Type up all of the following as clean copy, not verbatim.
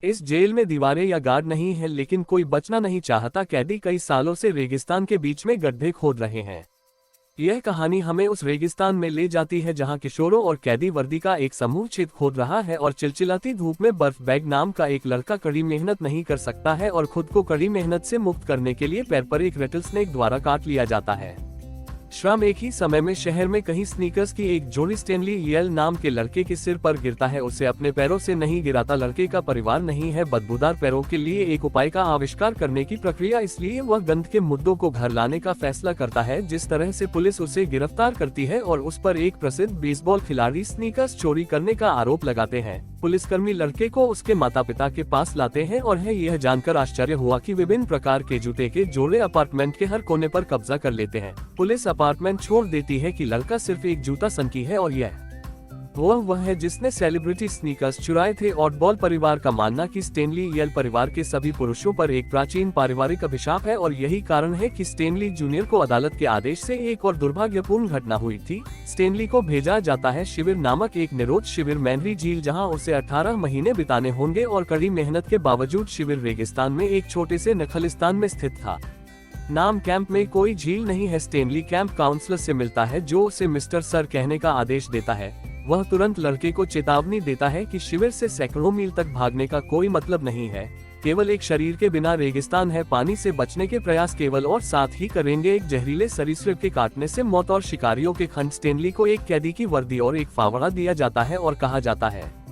इस जेल में दीवारें या गार्ड नहीं है, लेकिन कोई बचना नहीं चाहता। कैदी कई सालों से रेगिस्तान के बीच में गड्ढे खोद रहे हैं। यह कहानी हमें उस रेगिस्तान में ले जाती है जहां किशोरों और कैदी वर्दी का एक समूह छेद खोद रहा है और चिलचिलाती धूप में बर्फ बैग नाम का एक लड़का कड़ी मेहनत नहीं कर सकता है और खुद को कड़ी मेहनत से मुक्त करने के लिए पैर पर एक रेटलस्नेक द्वारा काट लिया जाता है। श्रम एक ही समय में शहर में कहीं स्नीकर्स की एक जोड़ी स्टेनली येल नाम के लड़के के सिर पर गिरता है। उसे अपने पैरों से नहीं गिराता। लड़के का परिवार नहीं है। बदबूदार पैरों के लिए एक उपाय का आविष्कार करने की प्रक्रिया, इसलिए वह गंध के मुद्दों को घर लाने का फैसला करता है। जिस तरह से पुलिस उसे गिरफ्तार करती है और उस पर एक प्रसिद्ध बेसबॉल खिलाड़ी स्नीकर्स चोरी करने का आरोप लगाते हैं। पुलिसकर्मी लड़के को उसके माता पिता के पास लाते हैं और यह जानकर आश्चर्य हुआ कि विभिन्न प्रकार के जूते के जोड़े अपार्टमेंट के हर कोने पर कब्जा कर लेते हैं। पुलिस अपार्टमेंट छोड़ देती है कि लड़का सिर्फ एक जूता सनकी है और यह वह है जिसने सेलिब्रिटी स्नीकर्स चुराए थे। ऑडबॉल परिवार का मानना कि स्टेनली येल परिवार के सभी पुरुषों पर एक प्राचीन पारिवारिक अभिशाप है और यही कारण है कि स्टेनली जूनियर को अदालत के आदेश से एक और दुर्भाग्यपूर्ण घटना हुई थी। स्टेनली को भेजा जाता है शिविर नामक एक निरोध शिविर मैनरी झील, जहां उसे 18 महीने बिताने होंगे और कड़ी मेहनत के बावजूद शिविर रेगिस्तान में एक छोटे से नखलिस्तान में स्थित था। नाम कैंप में कोई झील नहीं है। स्टेनली कैंप काउंसलर से मिलता है जो उसे मिस्टर सर कहने का आदेश देता है। वह तुरंत लड़के को चेतावनी देता है कि शिविर से सैकड़ों मील तक भागने का कोई मतलब नहीं है। केवल एक शरीर के बिना रेगिस्तान है। पानी से बचने के प्रयास केवल और साथ ही करेंगे एक जहरीले सरीसृप के काटने से मौत और शिकारियों के खंड। स्टेनली को एक कैदी की वर्दी और एक फावड़ा दिया जाता है और कहा जाता है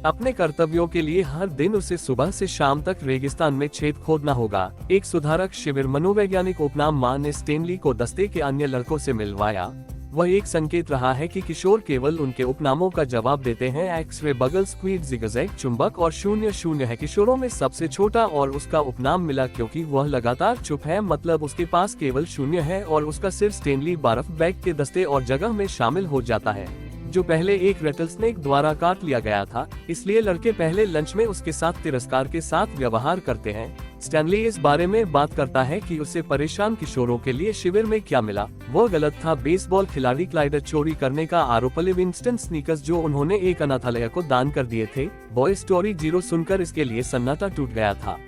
अपने कर्तव्यों के लिए हर दिन उसे सुबह से शाम तक रेगिस्तान में छेद खोदना होगा। एक सुधारक शिविर मनोवैज्ञानिक उपनाम मां ने स्टेनली को दस्ते के अन्य लड़कों से मिलवाया। वह एक संकेत रहा है कि किशोर केवल उनके उपनामों का जवाब देते हैं। एक्स-रे, बगल, स्क्वीड, जिगजैग, चुंबक और 0-0 है। किशोरों में सबसे छोटा और उसका उपनाम मिला क्योंकि वह लगातार चुप है, मतलब उसके पास केवल 0 है और उसका सिर स्टेनली बर्फ बैग के दस्ते और जगह में शामिल हो जाता है जो पहले एक रेटलस्नेक द्वारा काट लिया गया था। इसलिए लड़के पहले लंच में उसके साथ तिरस्कार के साथ व्यवहार करते हैं। स्टैनली इस बारे में बात करता है कि उसे परेशान किशोरों के लिए शिविर में क्या मिला। वो गलत था। बेसबॉल खिलाड़ी क्लाइडर चोरी करने का आरोप। लिविंगस्टन स्नीकर्स जो उन्होंने एक अनाथालय को दान कर दिए थे। बॉय स्टोरी 0 सुनकर इसके लिए सन्नाटा टूट गया था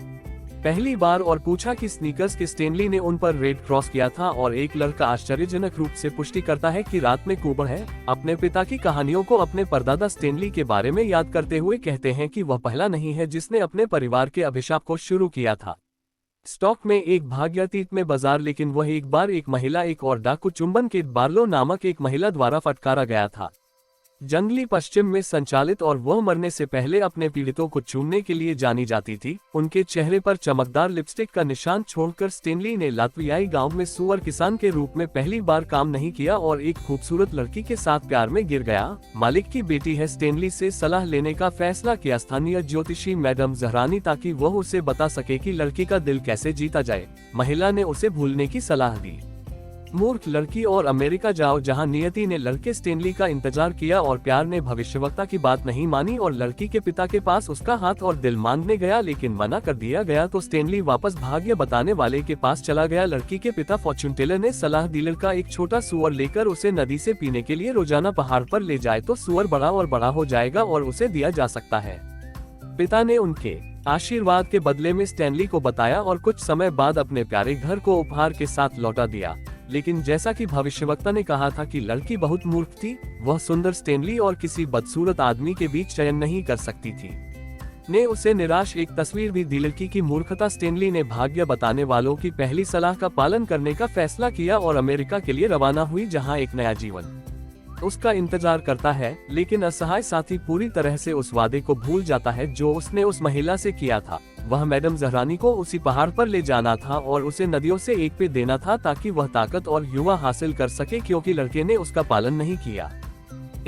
पहली बार और पूछा कि स्नीकर्स के स्टेनली ने उन पर रेड क्रॉस किया था और एक लड़का आश्चर्यजनक रूप से पुष्टि करता है कि रात में कूबड़ है। अपने पिता की कहानियों को अपने परदादा स्टेनली के बारे में याद करते हुए कहते हैं कि वह पहला नहीं है जिसने अपने परिवार के अभिशाप को शुरू किया था। स्टॉक में एक भाग्यातीत में बाजार, लेकिन वह एक बार एक महिला एक और डाकू चुंबन के बार्लो नामक एक महिला द्वारा फटकारा गया था। जंगली पश्चिम में संचालित और वह मरने से पहले अपने पीड़ितों को चूमने के लिए जानी जाती थी। उनके चेहरे पर चमकदार लिपस्टिक का निशान छोड़कर स्टेनली ने लात्वियाई गांव में सुअर किसान के रूप में पहली बार काम नहीं किया और एक खूबसूरत लड़की के साथ प्यार में गिर गया। मालिक की बेटी है। स्टेनली से सलाह लेने का फैसला किया स्थानीय ज्योतिषी मैडम जहरानी, ताकि वह उसे बता सके कि लड़की का दिल कैसे जीता जाए। महिला ने उसे भूलने की सलाह दी। मूर्ख लड़की और अमेरिका जाओ, जहां नियति ने लड़के स्टेनली का इंतजार किया और प्यार ने भविष्यवक्ता की बात नहीं मानी और लड़की के पिता के पास उसका हाथ और दिल मांगने गया, लेकिन मना कर दिया गया तो स्टेनली वापस भाग्य बताने वाले के पास चला गया। लड़की के पिता फॉर्चून टेलर ने सलाह दी लड़का एक छोटा सुअर लेकर उसे नदी से पीने के लिए रोजाना पहाड़ पर ले जाए तो सुअर बड़ा और बड़ा हो जाएगा और उसे दिया जा सकता है। पिता ने उनके आशीर्वाद के बदले में स्टेनली को बताया और कुछ समय बाद अपने प्यारे घर को उपहार के साथ लौटा दिया। लेकिन जैसा कि भविष्यवक्ता ने कहा था कि लड़की बहुत मूर्ख थी, वह सुंदर स्टेनली और किसी बदसूरत आदमी के बीच चयन नहीं कर सकती थी। ने उसे निराश एक तस्वीर भी दी। लड़की की मूर्खता। स्टेनली ने भाग्य बताने वालों की पहली सलाह का पालन करने का फैसला किया और अमेरिका के लिए रवाना हुई, जहां एक नया जीवन उसका इंतजार करता है। लेकिन असहाय साथी पूरी तरह से उस वादे को भूल जाता है जो उसने उस महिला से किया था। वह मैडम जहरानी को उसी पहाड़ पर ले जाना था और उसे नदियों से एक पे देना था ताकि वह ताकत और युवा हासिल कर सके, क्योंकि लड़के ने उसका पालन नहीं किया।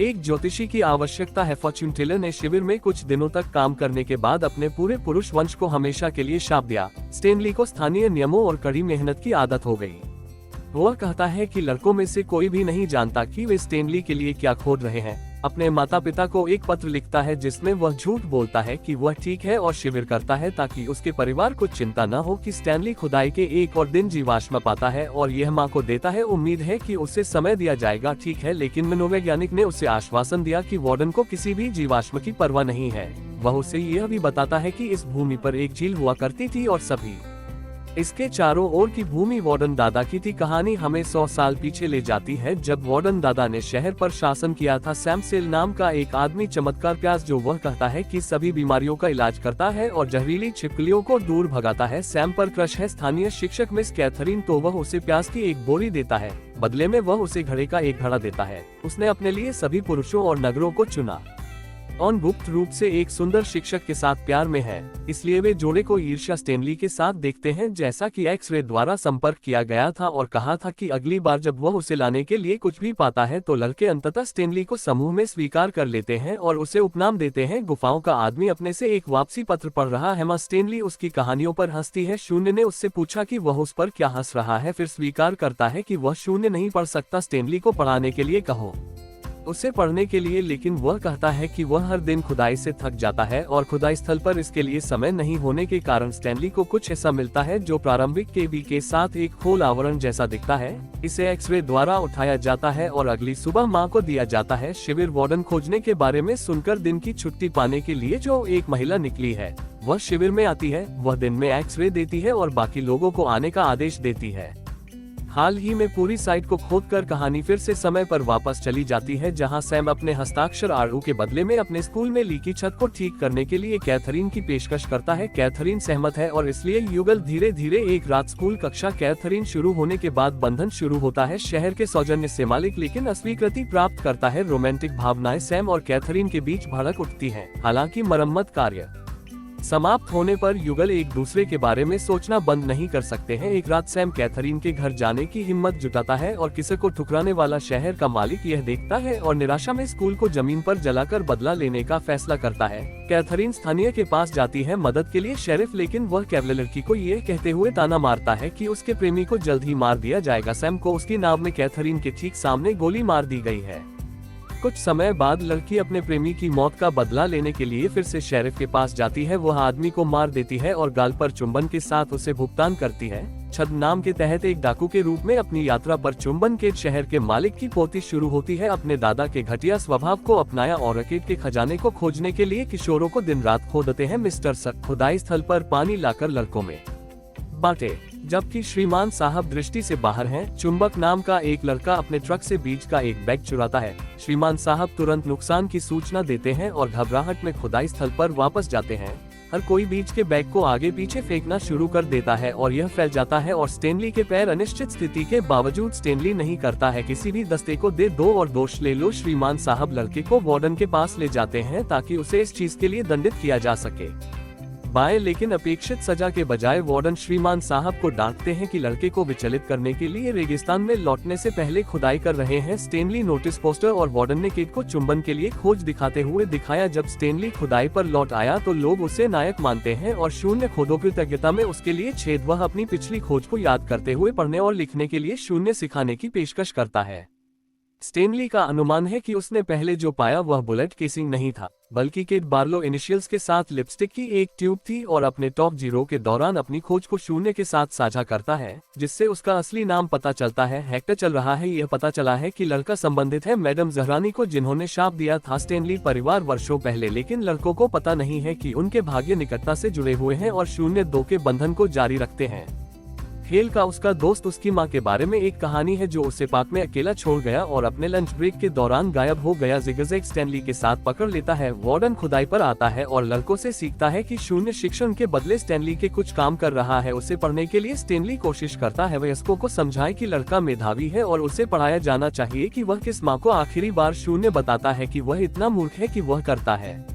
एक ज्योतिषी की आवश्यकता है। फॉर्चून टेलर ने शिविर में कुछ दिनों तक काम करने के बाद अपने पूरे पुरुष वंश को हमेशा के लिए शाप दिया। स्टेनली को स्थानीय नियमों और कड़ी मेहनत की आदत हो गई। वह कहता है कि लड़कों में से कोई भी नहीं जानता कि वे स्टेनली के लिए क्या खोद रहे हैं। अपने माता पिता को एक पत्र लिखता है जिसमें वह झूठ बोलता है कि वह ठीक है और शिविर करता है ताकि उसके परिवार को चिंता न हो कि स्टैनली खुदाई के एक और दिन जीवाश्म पाता है, और यह मां को देता है उम्मीद है कि उसे समय दिया जाएगा। ठीक है, लेकिन मनोवैज्ञानिक ने उसे आश्वासन दिया कि वार्डन को किसी भी जीवाश्म की परवाह नहीं है। वह उसे यह भी बताता है कि इस भूमि पर एक झील हुआ करती थी और सभी इसके चारों ओर की भूमि वार्डन दादा की थी। कहानी हमें 100 साल पीछे ले जाती है जब वार्डन दादा ने शहर पर शासन किया था। सैम सेल नाम का एक आदमी चमत्कार प्यास जो वह कहता है कि सभी बीमारियों का इलाज करता है और जहरीली छिपकलियों को दूर भगाता है। सैम पर क्रश है स्थानीय शिक्षक मिस कैथरीन, तो वह उसे प्यास की एक बोरी देता है, बदले में वह उसे घड़े का एक घड़ा देता है। उसने अपने लिए सभी पुरुषों और नगरों को चुना। ऑन गुप्त रूप से एक सुंदर शिक्षक के साथ प्यार में है, इसलिए वे जोड़े को ईर्ष्या स्टेनली के साथ देखते हैं, जैसा कि एक्स-रे द्वारा संपर्क किया गया था और कहा था कि अगली बार जब वह उसे लाने के लिए कुछ भी पाता है तो लड़के अंततः स्टेनली को समूह में स्वीकार कर लेते हैं और उसे उपनाम देते हैं गुफाओं का आदमी। अपने से एक वापसी पत्र पढ़ रहा है। स्टेनली उसकी कहानियों पर हंसती है। शून्य ने उससे पूछा कि वह उस पर क्या हंस रहा है, फिर स्वीकार करता है कि वह शून्य नहीं पढ़ सकता। स्टेनली को पढ़ाने के लिए कहो, उसे पढ़ने के लिए, लेकिन वह कहता है कि वह हर दिन खुदाई से थक जाता है और खुदाई स्थल पर इसके लिए समय नहीं होने के कारण स्टैनली को कुछ ऐसा मिलता है जो प्रारंभिक केबी के साथ एक खोल आवरण जैसा दिखता है। इसे एक्स-रे द्वारा उठाया जाता है और अगली सुबह मां को दिया जाता है। शिविर वार्डन खोजने के बारे में सुनकर दिन की छुट्टी पाने के लिए जो एक महिला निकली है वह शिविर में आती है। वह दिन में एक्स-रे देती है और बाकी लोगों को आने का आदेश देती है। हाल ही में पूरी साइट को खोदकर कहानी फिर से समय पर वापस चली जाती है, जहां सैम अपने हस्ताक्षर आड़ू के बदले में अपने स्कूल में लीकी छत को ठीक करने के लिए कैथरीन की पेशकश करता है। कैथरीन सहमत है और इसलिए युगल धीरे धीरे एक रात स्कूल कक्षा कैथरीन शुरू होने के बाद बंधन शुरू होता है। शहर के सौजन्य से मालिक लेकिन अस्वीकृति प्राप्त करता है। रोमांटिक भावनाएं सैम और कैथरीन के बीच भड़क उठती हैं। हालांकि मरम्मत कार्य समाप्त होने पर युगल एक दूसरे के बारे में सोचना बंद नहीं कर सकते हैं। एक रात सैम कैथरीन के घर जाने की हिम्मत जुटाता है और किसी को ठुकराने वाला शहर का मालिक यह देखता है और निराशा में स्कूल को जमीन पर जलाकर बदला लेने का फैसला करता है। कैथरीन स्थानीय के पास जाती है मदद के लिए शेरिफ, लेकिन वह केवल लड़की को यह कहते हुए ताना मारता है कि उसके प्रेमी को जल्द ही मार दिया जाएगा। सैम को उसकी नाव में कैथरीन के ठीक सामने गोली मार दी गई है। कुछ समय बाद लड़की अपने प्रेमी की मौत का बदला लेने के लिए फिर से शेरिफ के पास जाती है। वह आदमी को मार देती है और गाल पर चुंबन के साथ उसे भुगतान करती है। छद नाम के तहत एक डाकू के रूप में अपनी यात्रा पर चुंबन के शहर के मालिक की पोती शुरू होती है। अपने दादा के घटिया स्वभाव को अपनाया और रकेट के खजाने को खोजने के लिए किशोरों को दिन रात खोदते हैं। मिस्टर सक खुदाई स्थल पर पानी लाकर लड़कों में बांटे, जबकि श्रीमान साहब दृष्टि से बाहर हैं। चुंबक नाम का एक लड़का अपने ट्रक से बीज का एक बैग चुराता है। श्रीमान साहब तुरंत नुकसान की सूचना देते हैं और घबराहट में खुदाई स्थल पर वापस जाते हैं। हर कोई बीज के बैग को आगे पीछे फेंकना शुरू कर देता है और यह फैल जाता है और स्टेनली के पैर अनिश्चित स्थिति के बावजूद स्टेनली नहीं करता है किसी भी दस्ते को दे दो और दोष ले लो। श्रीमान साहब लड़के को वार्डन के पास ले जाते हैं ताकि उसे इस चीज के लिए दंडित किया जा सके। बाएं, लेकिन अपेक्षित सजा के बजाय वार्डन श्रीमान साहब को डांटते हैं कि लड़के को विचलित करने के लिए रेगिस्तान में लौटने से पहले खुदाई कर रहे हैं। स्टेनली नोटिस पोस्टर और वार्डन ने केट को चुंबन के लिए खोज दिखाते हुए दिखाया। जब स्टेनली खुदाई पर लौट आया तो लोग उसे नायक मानते हैं और शून्य खोदों कृतज्ञता में उसके लिए छेद वह अपनी पिछली खोज को याद करते हुए पढ़ने और लिखने के लिए शून्य सिखाने की पेशकश करता है। स्टेनली का अनुमान है कि उसने पहले जो पाया वह बुलेट केसिंग नहीं था, बल्कि केट बार्लो इनिशियल्स के साथ लिपस्टिक की एक ट्यूब थी और अपने टॉप जीरो के दौरान अपनी खोज को शून्य के साथ साझा करता है, जिससे उसका असली नाम पता चलता है। हेक्टर चल रहा है। यह पता चला है कि लड़का संबंधित है मैडम जहरानी को, जिन्होंने शाप दिया था स्टेनली परिवार वर्षों पहले, लेकिन लड़कों को पता नहीं है कि उनके भाग्य निकटता से जुड़े हुए हैं और शून्य दो के बंधन को जारी रखते हैं। हेल का उसका दोस्त उसकी मां के बारे में एक कहानी है जो उसे पार्क में अकेला छोड़ गया और अपने लंच ब्रेक के दौरान गायब हो गया। जिगजैग स्टेनली के साथ पकड़ लेता है। वार्डन खुदाई पर आता है और लड़कों से सीखता है कि शून्य शिक्षण के बदले स्टेनली के कुछ काम कर रहा है। उसे पढ़ने के लिए स्टेनली कोशिश करता है वयस्कों को समझाए कि लड़का मेधावी है और उसे पढ़ाया जाना चाहिए कि वह किस माँ को आखिरी बार शून्य बताता है कि वह इतना मूर्ख है कि वह करता है।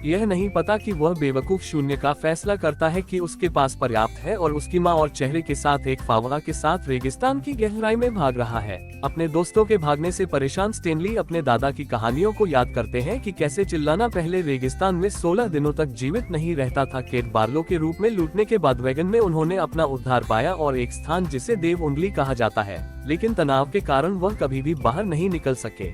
यह नहीं पता कि वह बेवकूफ शून्य का फैसला करता है कि उसके पास पर्याप्त है और उसकी माँ और चेहरे के साथ एक फावड़ा के साथ रेगिस्तान की गहराई में भाग रहा है। अपने दोस्तों के भागने से परेशान स्टेनली अपने दादा की कहानियों को याद करते हैं कि कैसे चिल्लाना पहले रेगिस्तान में 16 दिनों तक जीवित नहीं रहता था। केट बार्लो के रूप में लूटने के बाद वैगन में उन्होंने अपना उद्धार पाया और एक स्थान जिसे देव उंगली कहा जाता है, लेकिन तनाव के कारण वह कभी भी बाहर नहीं निकल सके।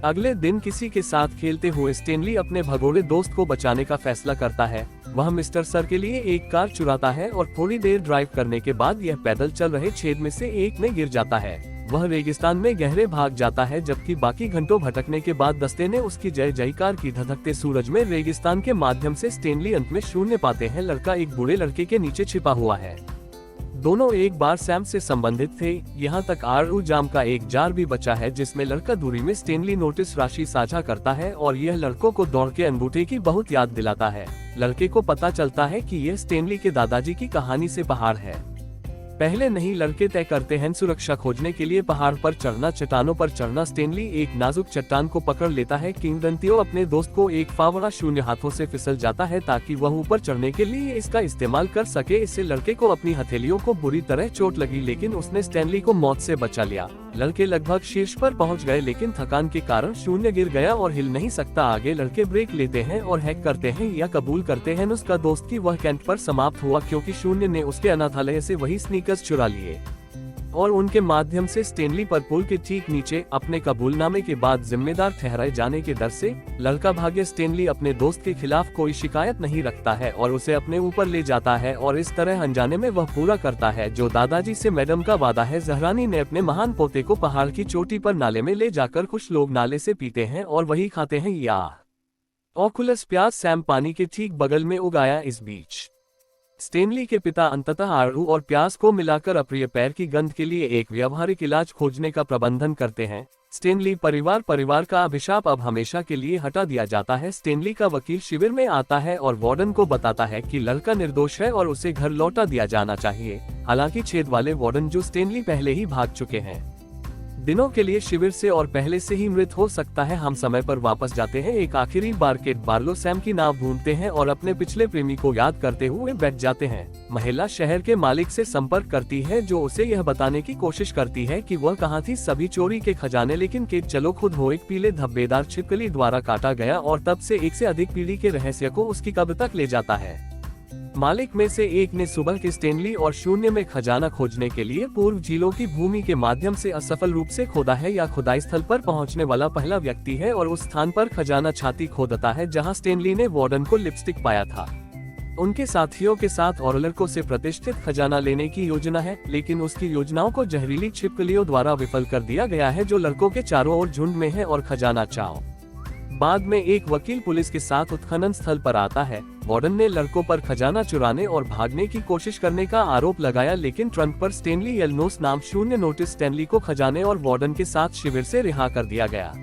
अगले दिन किसी के साथ खेलते हुए स्टेनली अपने भगोड़े दोस्त को बचाने का फैसला करता है। वह मिस्टर सर के लिए एक कार चुराता है और थोड़ी देर ड्राइव करने के बाद यह पैदल चल रहे छेद में से एक में गिर जाता है। वह रेगिस्तान में गहरे भाग जाता है, जबकि बाकी घंटों भटकने के बाद दस्ते ने उसकी जय जयकार की। धधकते सूरज में रेगिस्तान के माध्यम से स्टेनली अंत में शून्य पाते हैं। लड़का एक बूढ़े लड़के के नीचे छिपा हुआ है। दोनों एक बार सैम से संबंधित थे। यहाँ तक आरू जाम का एक जार भी बचा है, जिसमें लड़का दूरी में स्टेनली नोटिस राशि साझा करता है और यह लड़कों को दौड़ के अंगूठे की बहुत याद दिलाता है। लड़के को पता चलता है कि यह स्टेनली के दादाजी की कहानी से पहाड़ है। पहले नहीं, लड़के तय करते हैं सुरक्षा खोजने के लिए पहाड़ पर चढ़ना, चट्टानों पर चढ़ना। स्टेनली एक नाजुक चट्टान को पकड़ लेता है। किंवदंतियों अपने दोस्त को एक फावड़ा शून्य हाथों से फिसल जाता है ताकि वह ऊपर चढ़ने के लिए इसका इस्तेमाल कर सके। इससे लड़के को अपनी हथेलियों को बुरी तरह चोट लगी, लेकिन उसने स्टेनली को मौत से बचा लिया। लड़के लगभग शीर्ष पर पहुंच गए, लेकिन थकान के कारण शून्य गिर गया और हिल नहीं सकता। आगे लड़के ब्रेक लेते हैं और हैक करते हैं या कबूल करते हैं उसका दोस्त की वह कैंप पर समाप्त हुआ, क्योंकि शून्य ने उसके अनाथालय से वही स्नीकर्स चुरा लिए और उनके माध्यम से स्टेनली पर पुल के ठीक नीचे अपने कबूलनामे के बाद जिम्मेदार ठहराए जाने के डर से लड़का भागे। स्टेनली अपने दोस्त के खिलाफ कोई शिकायत नहीं रखता है और उसे अपने ऊपर ले जाता है और इस तरह अनजाने में वह पूरा करता है जो दादाजी से मैडम का वादा है। जहरानी ने अपने महान पोते को पहाड़ की चोटी पर नाले में ले जाकर कुछ लोग नाले से पीते हैं और वही खाते हैं। या ऑकुलस प्याज सैम पानी के ठीक बगल में उगाया। इस बीच स्टेनली के पिता अंततः आड़ू और प्याज को मिलाकर अप्रिय पैर की गंध के लिए एक व्यावहारिक इलाज खोजने का प्रबंधन करते हैं। स्टेनली परिवार का अभिशाप अब हमेशा के लिए हटा दिया जाता है। स्टेनली का वकील शिविर में आता है और वार्डन को बताता है कि लड़का निर्दोष है और उसे घर लौटा दिया जाना चाहिए। हालांकि छेद वाले वार्डन जो स्टेनली पहले ही भाग चुके हैं, दिनों के लिए शिविर से और पहले से ही मृत हो सकता है। हम समय पर वापस जाते हैं। एक आखिरी बार केट बार्लो सैम की नाव ढूंढते हैं और अपने पिछले प्रेमी को याद करते हुए बैठ जाते हैं। महिला शहर के मालिक से संपर्क करती है, जो उसे यह बताने की कोशिश करती है कि वह कहाँ थी सभी चोरी के खजाने। लेकिन केट चलो खुद हो। एक पीले धब्बेदार छिपकली द्वारा काटा गया और तब से एक से अधिक पीढ़ी के रहस्य को उसकी कब्र तक ले जाता है। मालिक में से एक ने सुबह के स्टेनली और शून्य में खजाना खोजने के लिए पूर्व झीलों की भूमि के माध्यम से असफल रूप से खोदा है। या खुदाई स्थल पर पहुंचने वाला पहला व्यक्ति है और उस स्थान पर खजाना छाती खोदता है जहां स्टेनली ने वार्डन को लिपस्टिक पाया था। उनके साथियों के साथ ऑरलर से प्रतिष्ठित खजाना लेने की योजना है, लेकिन उसकी योजनाओं को जहरीली छिपकलियों द्वारा विफल कर दिया गया है जो लड़कों के चारों ओर झुंड में है और खजाना चाओ। बाद में एक वकील पुलिस के साथ उत्खनन स्थल पर आता है। वार्डन ने लड़कों पर खजाना चुराने और भागने की कोशिश करने का आरोप लगाया, लेकिन ट्रंक पर स्टेनली येलनोस नाम शून्य नोटिस स्टेनली को खजाने और वार्डन के साथ शिविर से रिहा कर दिया गया।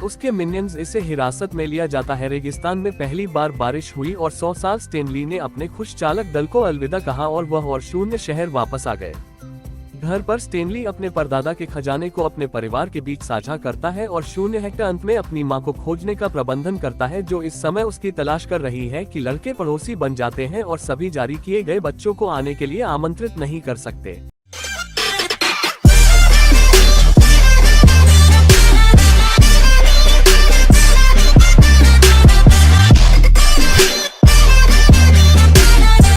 उसके मिनियंस इसे हिरासत में लिया जाता है। रेगिस्तान में पहली बार बारिश हुई और 100 साल स्टेनली ने अपने खुश चालक दल को अलविदा कहा और वह और शून्य शहर वापस आ गए। घर पर स्टेनली अपने परदादा के खजाने को अपने परिवार के बीच साझा करता है और शून्य हेक्टर अंत में अपनी मां को खोजने का प्रबंधन करता है, जो इस समय उसकी तलाश कर रही है कि लड़के पड़ोसी बन जाते हैं और सभी जारी किए गए बच्चों को आने के लिए आमंत्रित नहीं कर सकते।